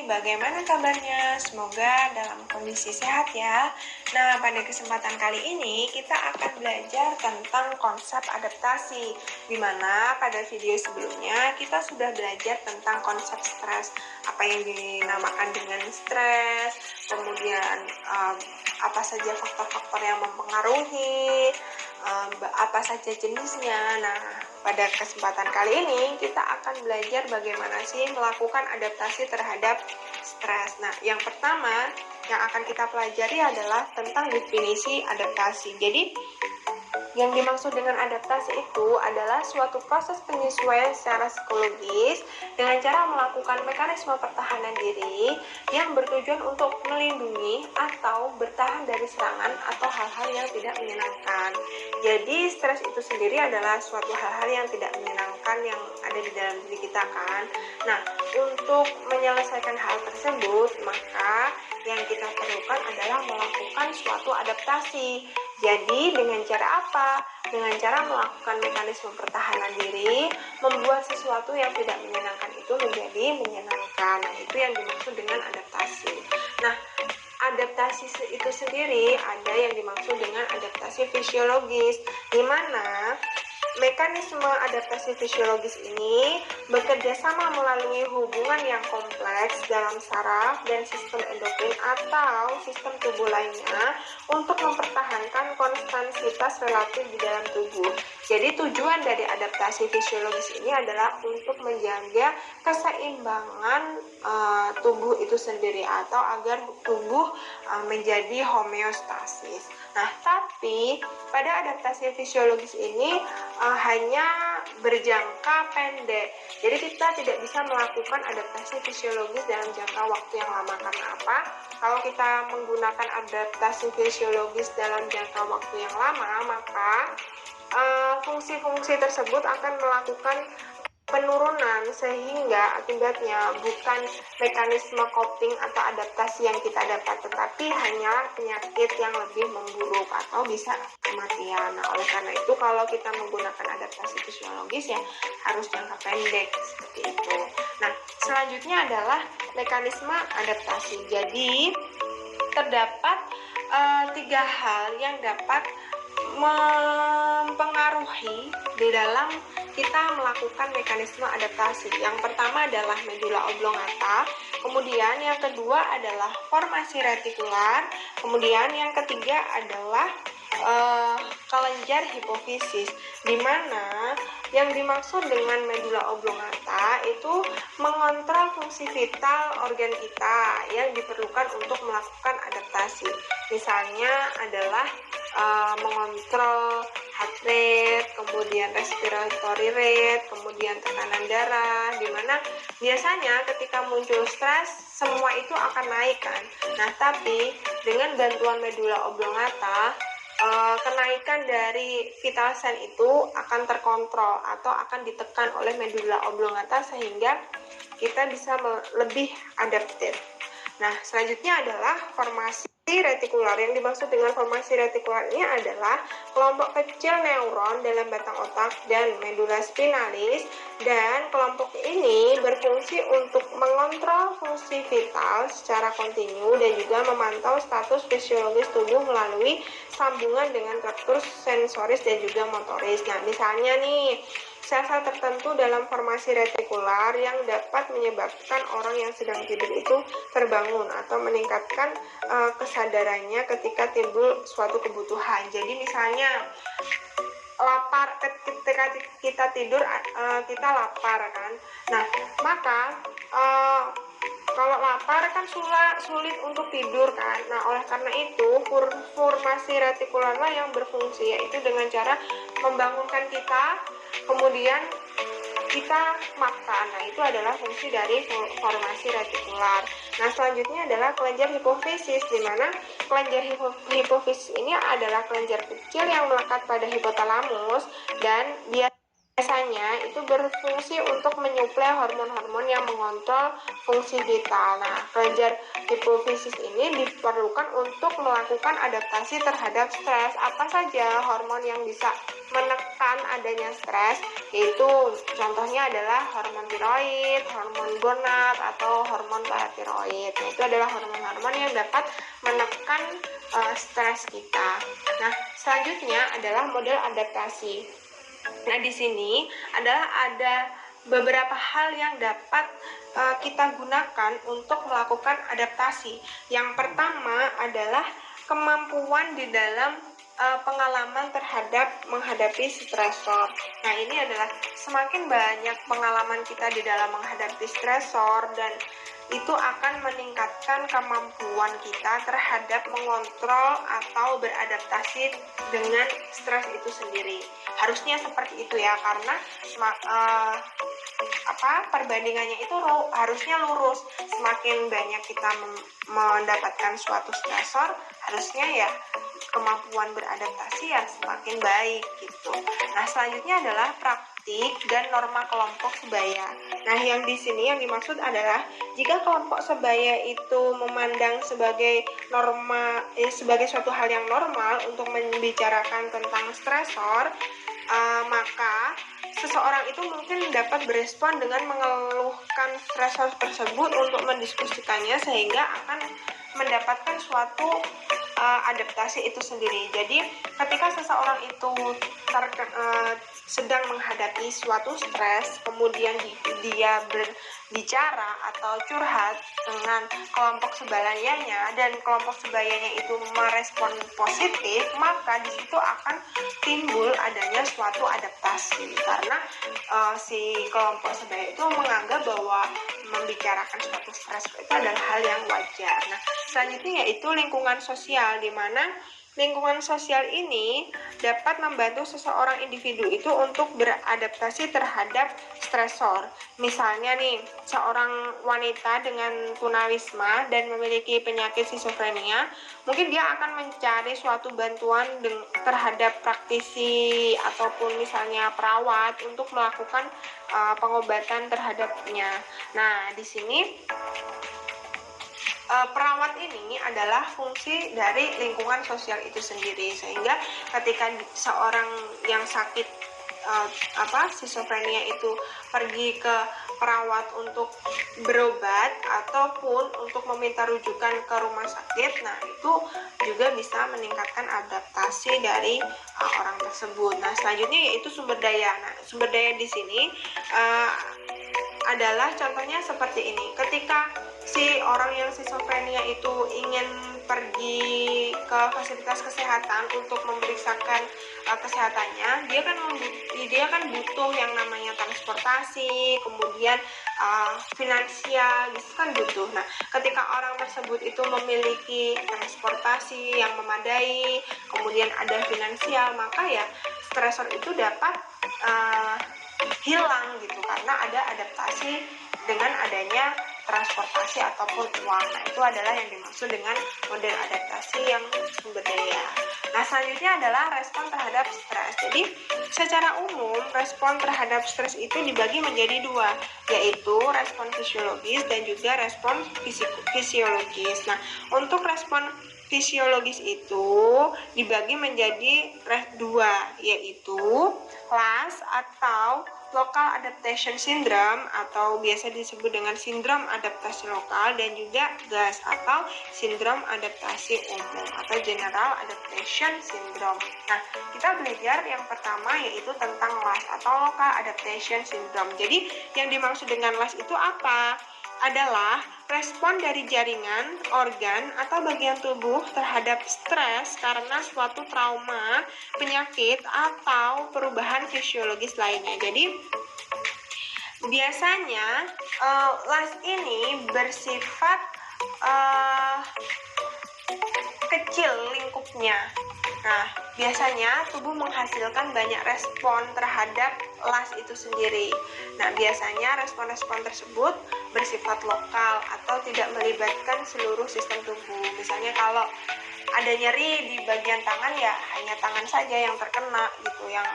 bagaimana kabarnya? Semoga dalam kondisi sehat ya. Nah, pada kesempatan kali ini kita akan belajar tentang konsep adaptasi, di mana pada video sebelumnya kita sudah belajar tentang konsep stres, apa yang dinamakan dengan stres, kemudian apa saja faktor-faktor yang mempengaruhi, apa saja jenisnya. Nah, pada kesempatan kali ini kita akan belajar bagaimana sih melakukan adaptasi terhadap stres. Nah, yang pertama yang akan kita pelajari adalah tentang definisi adaptasi. Jadi, yang dimaksud dengan adaptasi itu adalah suatu proses penyesuaian secara psikologis dengan cara melakukan mekanisme pertahanan diri yang bertujuan untuk melindungi atau bertahan dari serangan atau hal-hal yang tidak menyenangkan. Jadi stres itu sendiri adalah suatu hal-hal yang tidak menyenangkan yang ada di dalam diri kita kan. Nah, untuk menyelesaikan hal tersebut, maka yang kita perlukan adalah melakukan suatu adaptasi. Jadi dengan cara apa? Dengan cara melakukan mekanisme pertahanan diri, membuat sesuatu yang tidak menyenangkan itu menjadi menyenangkan. Nah, itu yang dimaksud dengan adaptasi. Nah, adaptasi itu sendiri ada yang dimaksud dengan adaptasi fisiologis, di mana mekanisme adaptasi fisiologis ini bekerja sama melalui hubungan yang kompleks dalam saraf dan sistem endokrin atau sistem tubuh lainnya untuk mempertahankan konstansitas relatif di dalam tubuh. Jadi tujuan dari adaptasi fisiologis ini adalah untuk menjaga keseimbangan tubuh itu sendiri atau agar tubuh menjadi homeostasis. Nah, tapi pada adaptasi fisiologis ini hanya berjangka pendek. Jadi kita tidak bisa melakukan adaptasi fisiologis dalam jangka waktu yang lama. Karena apa? Kalau kita menggunakan adaptasi fisiologis dalam jangka waktu yang lama, maka fungsi-fungsi tersebut akan melakukan penurunan, sehingga akibatnya bukan mekanisme coping atau adaptasi yang kita dapat, tetapi hanyalah penyakit yang lebih memburuk atau bisa kematian. Nah, oleh karena itu kalau kita menggunakan adaptasi fisiologis ya harus jangka pendek seperti itu. Nah, selanjutnya adalah mekanisme adaptasi. Jadi terdapat 3 hal yang dapat mempengaruhi di dalam kita melakukan mekanisme adaptasi. Yang pertama adalah medula oblongata, kemudian yang kedua adalah formasi retikular, kemudian yang ketiga adalah kelenjar hipofisis, di mana yang dimaksud dengan medula oblongata itu mengontrol fungsi vital organ kita yang diperlukan untuk melakukan adaptasi. Misalnya adalah mengontrol heart rate, kemudian respiratory rate, kemudian tekanan darah, di mana biasanya ketika muncul stres semua itu akan naik kan. Nah, tapi dengan bantuan medula oblongata kenaikan dari vital sign itu akan terkontrol atau akan ditekan oleh medula oblongata sehingga kita bisa lebih adaptif. Nah, selanjutnya adalah formasi retikular. Yang dimaksud dengan formasi retikular ini adalah kelompok kecil neuron dalam batang otak dan medula spinalis, dan kelompok ini berfungsi untuk mengontrol fungsi vital secara kontinu dan juga memantau status fisiologis tubuh melalui sambungan dengan traktus sensoris dan juga motoris. Nah, misalnya nih, sel-sel tertentu dalam formasi retikular yang dapat menyebabkan orang yang sedang tidur itu terbangun atau meningkatkan kesadarannya ketika timbul suatu kebutuhan. Jadi misalnya lapar, ketika kita tidur kita lapar kan. Nah, maka kalau lapar kan sulit untuk tidur kan. Nah, oleh karena itu formasi retikularlah yang berfungsi, yaitu dengan cara membangunkan kita, kemudian kita makan. Nah, itu adalah fungsi dari formasi retikular. Nah, selanjutnya adalah kelenjar hipofisis, di mana kelenjar hipofisis ini adalah kelenjar kecil yang melekat pada hipotalamus dan biasanya Biasanya itu berfungsi untuk menyuplai hormon-hormon yang mengontrol fungsi vital. Nah, kelenjar hipofisis ini diperlukan untuk melakukan adaptasi terhadap stres. Apa saja hormon yang bisa menekan adanya stres? Yaitu contohnya adalah hormon tiroid, hormon gonad, atau hormon paratiroid. Nah, itu adalah hormon-hormon yang dapat menekan stres kita. Nah, selanjutnya adalah model adaptasi. Nah, di sini adalah ada beberapa hal yang dapat kita gunakan untuk melakukan adaptasi. Yang pertama adalah kemampuan di dalam pengalaman terhadap menghadapi stresor. Nah, ini adalah semakin banyak pengalaman kita di dalam menghadapi stresor, dan itu akan meningkatkan kemampuan kita terhadap mengontrol atau beradaptasi dengan stres itu sendiri. Harusnya seperti itu ya, karena perbandingannya itu harusnya lurus. Semakin banyak kita mendapatkan suatu stresor, harusnya ya kemampuan beradaptasi ya semakin baik gitu. Nah, selanjutnya adalah praktik dan norma kelompok sebaya. Nah, yang di sini yang dimaksud adalah jika kelompok sebaya itu memandang sebagai sebagai suatu hal yang normal untuk membicarakan tentang stresor, maka seseorang itu mungkin dapat berespon dengan mengeluhkan stresor tersebut untuk mendiskusikannya, sehingga akan mendapatkan suatu adaptasi itu sendiri. Jadi ketika seseorang itu sedang menghadapi suatu stres, kemudian dia berbicara atau curhat dengan kelompok sebayanya dan kelompok sebayanya itu merespon positif, maka di situ akan timbul adanya suatu adaptasi, karena si kelompok sebaya itu menganggap bahwa membicarakan suatu stres itu adalah hal yang wajar. Nah, selanjutnya yaitu lingkungan sosial, di mana lingkungan sosial ini dapat membantu seseorang individu itu untuk beradaptasi terhadap stresor. Misalnya nih, seorang wanita dengan tunawisma dan memiliki penyakit skizofrenia, mungkin dia akan mencari suatu bantuan terhadap praktisi ataupun misalnya perawat untuk melakukan pengobatan terhadapnya. Nah, di sini perawat ini adalah fungsi dari lingkungan sosial itu sendiri, sehingga ketika seorang yang sakit skizofrenia itu pergi ke perawat untuk berobat ataupun untuk meminta rujukan ke rumah sakit, nah itu juga bisa meningkatkan adaptasi dari orang tersebut. Nah, selanjutnya yaitu sumber daya. Nah, sumber daya di sini adalah contohnya seperti ini. Ketika si orang yang skizofrenia itu ingin pergi ke fasilitas kesehatan untuk memeriksakan kesehatannya, dia kan butuh yang namanya transportasi, kemudian finansial, itu kan butuh. Nah, ketika orang tersebut itu memiliki transportasi yang memadai, kemudian ada finansial, maka ya stresor itu dapat hilang gitu, karena ada adaptasi dengan adanya transportasi ataupun uang. Nah, itu adalah yang dimaksud dengan model adaptasi yang sumber daya. Nah, selanjutnya adalah respon terhadap stres. Jadi, secara umum respon terhadap stres itu dibagi menjadi dua, yaitu respon fisiologis dan juga respon fisiologis. Nah, untuk respon fisiologis itu dibagi menjadi dua, yaitu LAS atau Local Adaptation Syndrome atau biasa disebut dengan sindrom adaptasi lokal, dan juga GAS atau sindrom adaptasi umum atau General Adaptation Syndrome. Nah, kita belajar yang pertama yaitu tentang LAS atau Local Adaptation Syndrome. Jadi, yang dimaksud dengan LAS itu apa? Adalah respon dari jaringan, organ, atau bagian tubuh terhadap stres karena suatu trauma, penyakit, atau perubahan fisiologis lainnya. Jadi, biasanya LAS ini bersifat kecil lingkupnya. Nah, biasanya tubuh menghasilkan banyak respon terhadap las itu sendiri. Nah, biasanya respon-respon tersebut bersifat lokal atau tidak melibatkan seluruh sistem tubuh. Misalnya kalau ada nyeri di bagian tangan, ya hanya tangan saja yang terkena gitu, yang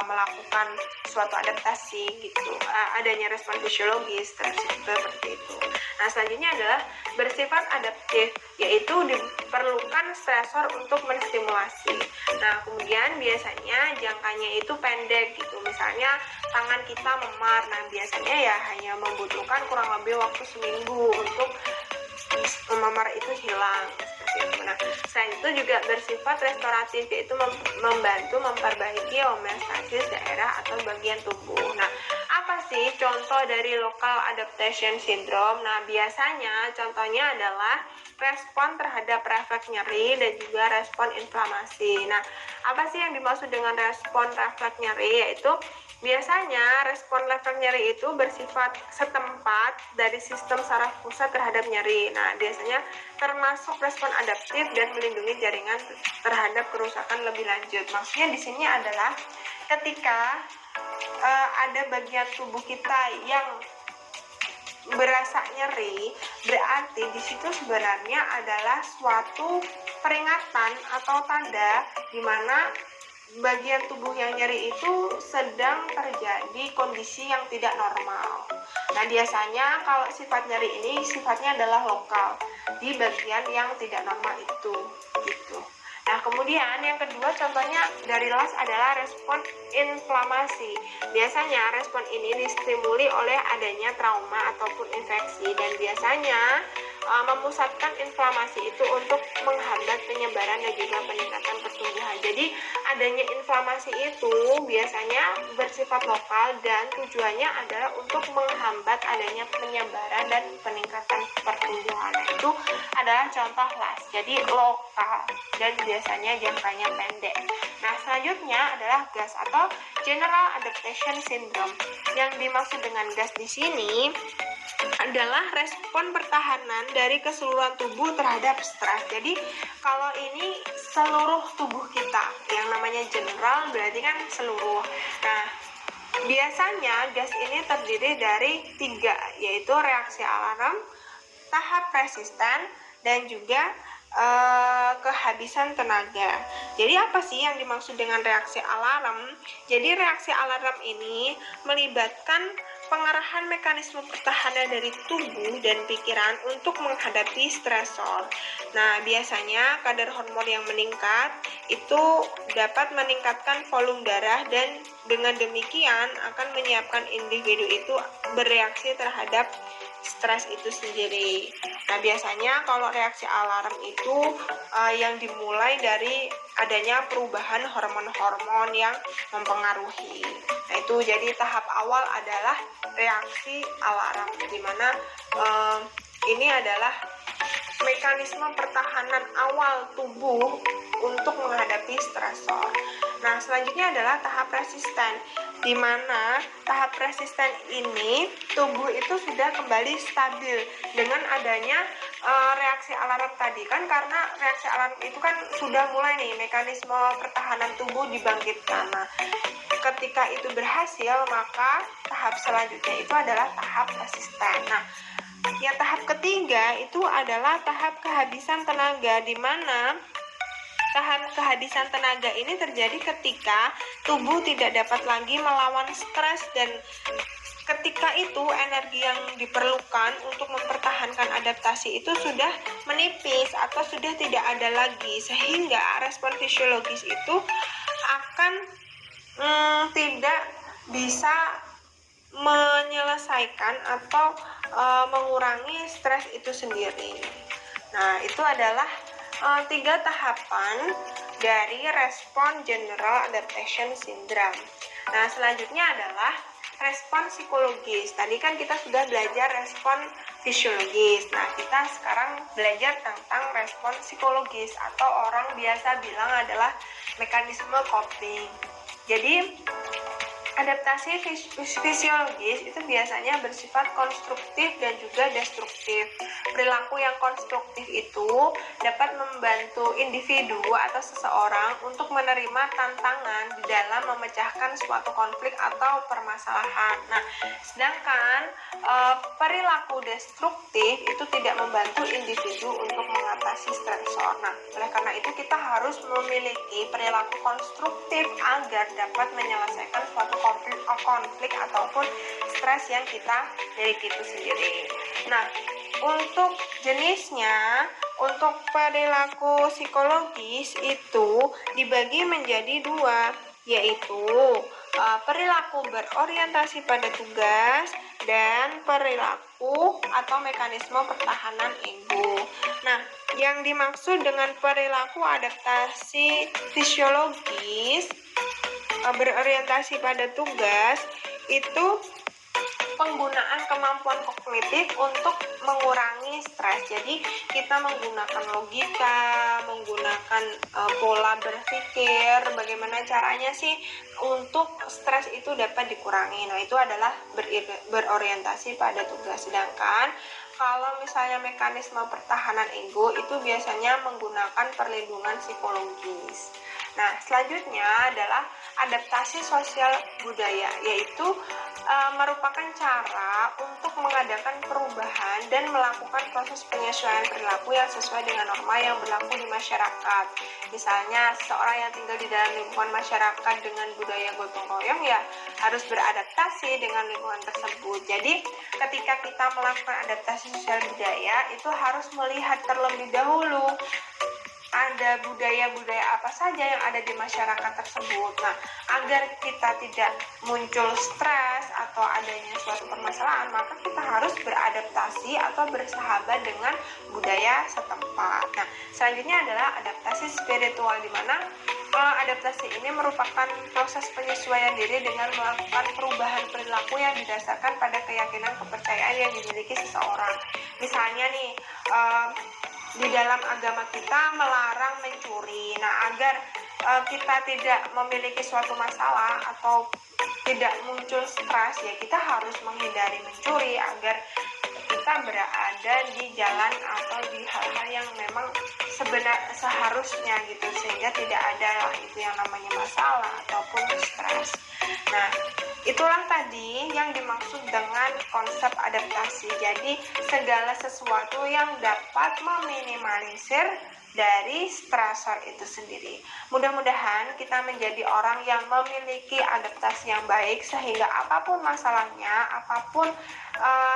melakukan suatu adaptasi gitu, adanya respon fisiologis seperti itu. Nah, selanjutnya adalah bersifat adaptif, yaitu diperlukan stresor untuk menstimulasi. Nah, kemudian biasanya jangkanya itu pendek gitu, misalnya tangan kita memar, nah biasanya ya hanya membutuhkan kurang lebih waktu seminggu untuk memar itu hilang. Nah, selain itu juga bersifat restoratif, yaitu membantu memperbaiki homeostasis daerah atau bagian tubuh. Nah, apa sih contoh dari local adaptation syndrome? Nah, biasanya contohnya adalah respon terhadap refleks nyeri dan juga respon inflamasi. Nah, apa sih yang dimaksud dengan respon refleks nyeri? Yaitu biasanya respon refleks nyeri itu bersifat setempat dari sistem saraf pusat terhadap nyeri. Nah, biasanya termasuk respon adaptif dan melindungi jaringan terhadap kerusakan lebih lanjut. Maksudnya di sini adalah ketika ada bagian tubuh kita yang berasa nyeri, berarti di situ sebenarnya adalah suatu peringatan atau tanda di mana bagian tubuh yang nyeri itu sedang terjadi kondisi yang tidak normal. Nah, biasanya kalau sifat nyeri ini sifatnya adalah lokal di bagian yang tidak normal itu gitu. Nah, kemudian yang kedua contohnya dari las adalah respon inflamasi. Biasanya respon ini distimuli oleh adanya trauma ataupun infeksi, dan biasanya memusatkan inflamasi itu untuk menghambat penyebaran dan juga peningkatan pertumbuhan. Jadi adanya inflamasi itu biasanya bersifat lokal dan tujuannya adalah untuk menghambat adanya penyebaran dan peningkatan pertumbuhan. Nah, itu adalah contoh las. Jadi lokal dan biasanya jangkanya pendek. Nah, selanjutnya adalah GAS atau General Adaptation Syndrome. Yang dimaksud dengan GAS di sini adalah respon pertahanan dari keseluruhan tubuh terhadap stres. Jadi kalau ini seluruh tubuh kita, yang namanya general berarti kan seluruh. Nah, biasanya gas ini terdiri dari 3, yaitu reaksi alarm, tahap resisten, dan juga kehabisan tenaga. Jadi apa sih yang dimaksud dengan reaksi alarm? Jadi reaksi alarm ini melibatkan pengarahan mekanisme pertahanan dari tubuh dan pikiran untuk menghadapi stresor. Nah, biasanya kadar hormon yang meningkat itu dapat meningkatkan volume darah, dan dengan demikian akan menyiapkan individu itu bereaksi terhadap stres itu sendiri. Nah, biasanya kalau reaksi alarm itu yang dimulai dari adanya perubahan hormon-hormon yang mempengaruhi. Nah, itu jadi tahap awal adalah reaksi alarm, di mana ini adalah mekanisme pertahanan awal tubuh untuk menghadapi stresor. Nah, selanjutnya adalah tahap resisten, di mana tahap resisten ini tubuh itu sudah kembali stabil dengan adanya reaksi alarm tadi. Kan karena reaksi alarm itu kan sudah mulai nih mekanisme pertahanan tubuh dibangkitkan. Nah, ketika itu berhasil, maka tahap selanjutnya itu adalah tahap resisten. Nah, yang tahap ketiga itu adalah tahap kehabisan tenaga, di mana tahap kehabisan tenaga ini terjadi ketika tubuh tidak dapat lagi melawan stres, dan ketika itu energi yang diperlukan untuk mempertahankan adaptasi itu sudah menipis atau sudah tidak ada lagi, sehingga respon fisiologis itu akan tidak bisa menyelesaikan atau mengurangi stres itu sendiri. Nah, itu adalah 3 tahapan dari respon General Adaptation Syndrome. Nah, selanjutnya adalah respon psikologis. Tadi kan kita sudah belajar respon fisiologis. Nah, kita sekarang belajar tentang respon psikologis, atau orang biasa bilang adalah mekanisme coping. Jadi, Adaptasi fisiologis itu biasanya bersifat konstruktif dan juga destruktif. Perilaku yang konstruktif itu dapat membantu individu atau seseorang untuk menerima tantangan di dalam memecahkan suatu konflik atau permasalahan. Nah, sedangkan perilaku destruktif itu tidak membantu individu untuk mengatasi stresor. Nah, oleh karena itu kita harus memiliki perilaku konstruktif agar dapat menyelesaikan suatu konflik ataupun stres yang kita miliki itu sendiri. Nah, untuk jenisnya, untuk perilaku psikologis itu dibagi menjadi dua, yaitu perilaku berorientasi pada tugas dan perilaku atau mekanisme pertahanan ego. Nah, yang dimaksud dengan perilaku adaptasi fisiologis berorientasi pada tugas itu penggunaan kemampuan kognitif untuk mengurangi stres. Jadi kita menggunakan logika, menggunakan pola berpikir, bagaimana caranya sih untuk stres itu dapat dikurangi. Nah, itu adalah berorientasi pada tugas. Sedangkan kalau misalnya mekanisme pertahanan ego itu biasanya menggunakan perlindungan psikologis. Nah, selanjutnya adalah adaptasi sosial budaya, yaitu merupakan cara untuk mengadakan perubahan dan melakukan proses penyesuaian perilaku yang sesuai dengan norma yang berlaku di masyarakat. Misalnya, seseorang yang tinggal di dalam lingkungan masyarakat dengan budaya gotong royong ya harus beradaptasi dengan lingkungan tersebut. Jadi, ketika kita melakukan adaptasi sosial budaya, itu harus melihat terlebih dahulu ada budaya-budaya apa saja yang ada di masyarakat tersebut. Nah, agar kita tidak muncul stres atau adanya suatu permasalahan, maka kita harus beradaptasi atau bersahabat dengan budaya setempat. Nah, selanjutnya adalah adaptasi spiritual, di mana adaptasi ini merupakan proses penyesuaian diri dengan melakukan perubahan perilaku yang didasarkan pada keyakinan kepercayaan yang dimiliki seseorang. Misalnya nih, di dalam agama kita melarang mencuri. Nah, agar kita tidak memiliki suatu masalah atau tidak muncul stres, ya kita harus menghindari mencuri agar kita berada di jalan atau di hal-hal yang memang seharusnya gitu, sehingga tidak ada itu yang namanya masalah ataupun stres. Nah, itulah tadi yang dimaksud dengan konsep adaptasi. Jadi segala sesuatu yang dapat meminimalisir dari stresor itu sendiri. Mudah-mudahan kita menjadi orang yang memiliki adaptasi yang baik, sehingga apapun masalahnya, apapun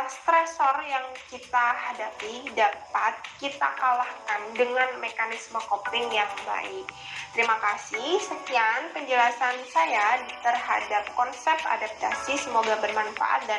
stresor yang kita hadapi dapat kita kalahkan dengan mekanisme coping yang baik. Terima kasih. Sekian penjelasan saya terhadap konsep adaptasi. Semoga bermanfaat dan